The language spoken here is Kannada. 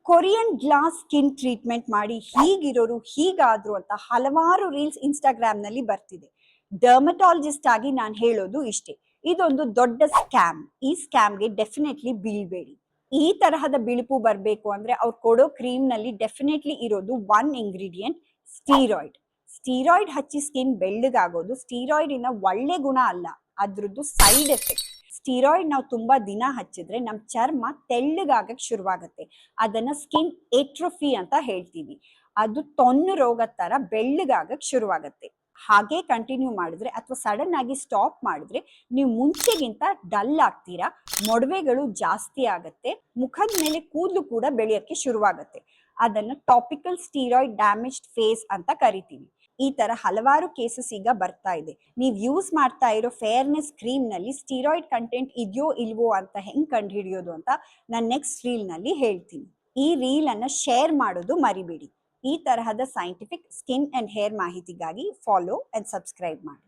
ಕೊರಿಯನ್ ಗ್ಲಾಸ್ ಸ್ಕಿನ್ ಟ್ರೀಟ್ಮೆಂಟ್ ಮಾಡಿ ಹೀಗಿರೋರು ಹೀಗಾದ್ರು ಅಂತ ಹಲವಾರು ರೀಲ್ಸ್ ಇನ್ಸ್ಟಾಗ್ರಾಮ್ ನಲ್ಲಿ ಬರ್ತಿದೆ. ಡರ್ಮಟಾಲಜಿಸ್ಟ್ ಆಗಿ ನಾನು ಹೇಳೋದು ಇಷ್ಟೇ, ಇದೊಂದು ದೊಡ್ಡ ಸ್ಕ್ಯಾಮ್. ಈ ಸ್ಕ್ಯಾಮ್ಗೆ ಡೆಫಿನೆಟ್ಲಿ ಬೀಳ್ಬೇಡಿ. ಈ ತರಹದ ಬಿಳುಪು ಬರಬೇಕು ಅಂದ್ರೆ ಅವ್ರು ಕೊಡೋ ಕ್ರೀಮ್ ನಲ್ಲಿ ಡೆಫಿನೆಟ್ಲಿ ಇರೋದು ಒನ್ ಇಂಗ್ರೀಡಿಯೆಂಟ್, ಸ್ಟೀರಾಯ್ಡ್. ಸ್ಟೀರಾಯ್ಡ್ ಹಚ್ಚಿ ಸ್ಕಿನ್ ಬೆಳ್ಳಗಾಗೋದು ಸ್ಟೀರಾಯ್ಡಿನ ಒಳ್ಳೆ ಗುಣ ಅಲ್ಲ, ಅದ್ರದ್ದು ಸೈಡ್ ಎಫೆಕ್ಟ್. ಸ್ಟೀರಾಯ್ಡ್ ನಾವು ತುಂಬಾ ದಿನ ಹಚ್ಚಿದ್ರೆ ನಮ್ ಚರ್ಮ ತೆಳ್ಳಗಾಗಕ್ ಶುರುವಾಗತ್ತೆ. ಅದನ್ನ ಸ್ಕಿನ್ ಏಟ್ರೋಫಿ ಅಂತ ಹೇಳ್ತೀವಿ. ಅದು ತೊನ್ನು ರೋಗದ ತರ ಬೆಳ್ಳಗಾಗಕ್ ಶುರುವಾಗತ್ತೆ. ಹಾಗೆ ಕಂಟಿನ್ಯೂ ಮಾಡಿದ್ರೆ ಅಥವಾ ಸಡನ್ ಆಗಿ ಸ್ಟಾಪ್ ಮಾಡಿದ್ರೆ ನೀವು ಮುಂಚೆಗಿಂತ ಡಲ್ ಆಗ್ತೀರಾ, ಮೊಡವೆಗಳು ಜಾಸ್ತಿ ಆಗತ್ತೆ, ಮುಖದ ಮೇಲೆ ಕೂದಲು ಕೂಡ ಬೆಳೆಯಕ್ಕೆ ಶುರುವಾಗತ್ತೆ. ಅದನ್ನ ಟಾಪಿಕಲ್ ಸ್ಟೀರಾಯ್ಡ್ ಡ್ಯಾಮೇಜ್ಡ್ ಫೇಸ್ ಅಂತ ಕರಿತೀವಿ. ಈ ತರ ಹಲವಾರು ಕೇಸಸ್ ಈಗ ಬರ್ತಾ ಇದೆ. ನೀವು ಯೂಸ್ ಮಾಡ್ತಾ ಇರೋ ಫೇರ್ನೆಸ್ ಕ್ರೀಮ್ ನಲ್ಲಿ ಸ್ಟೀರಾಯ್ಡ್ ಕಂಟೆಂಟ್ ಇದೆಯೋ ಇಲ್ವೋ ಅಂತ ಹೆಂಗ್ ಕಂಡು ಹಿಡಿಯೋದು ಅಂತ ನಾನು ನೆಕ್ಸ್ಟ್ ರೀಲ್ ನಲ್ಲಿ ಹೇಳ್ತೀನಿ. ಈ ರೀಲ್ ಅನ್ನ ಶೇರ್ ಮಾಡೋದು ಮರಿಬೇಡಿ. ಈ ತರಹದ ಸೈಂಟಿಫಿಕ್ ಸ್ಕಿನ್ ಅಂಡ್ ಹೇರ್ ಮಾಹಿತಿಗಾಗಿ ಫಾಲೋ ಅಂಡ್ ಸಬ್ಸ್ಕ್ರೈಬ್ ಮಾಡಿ.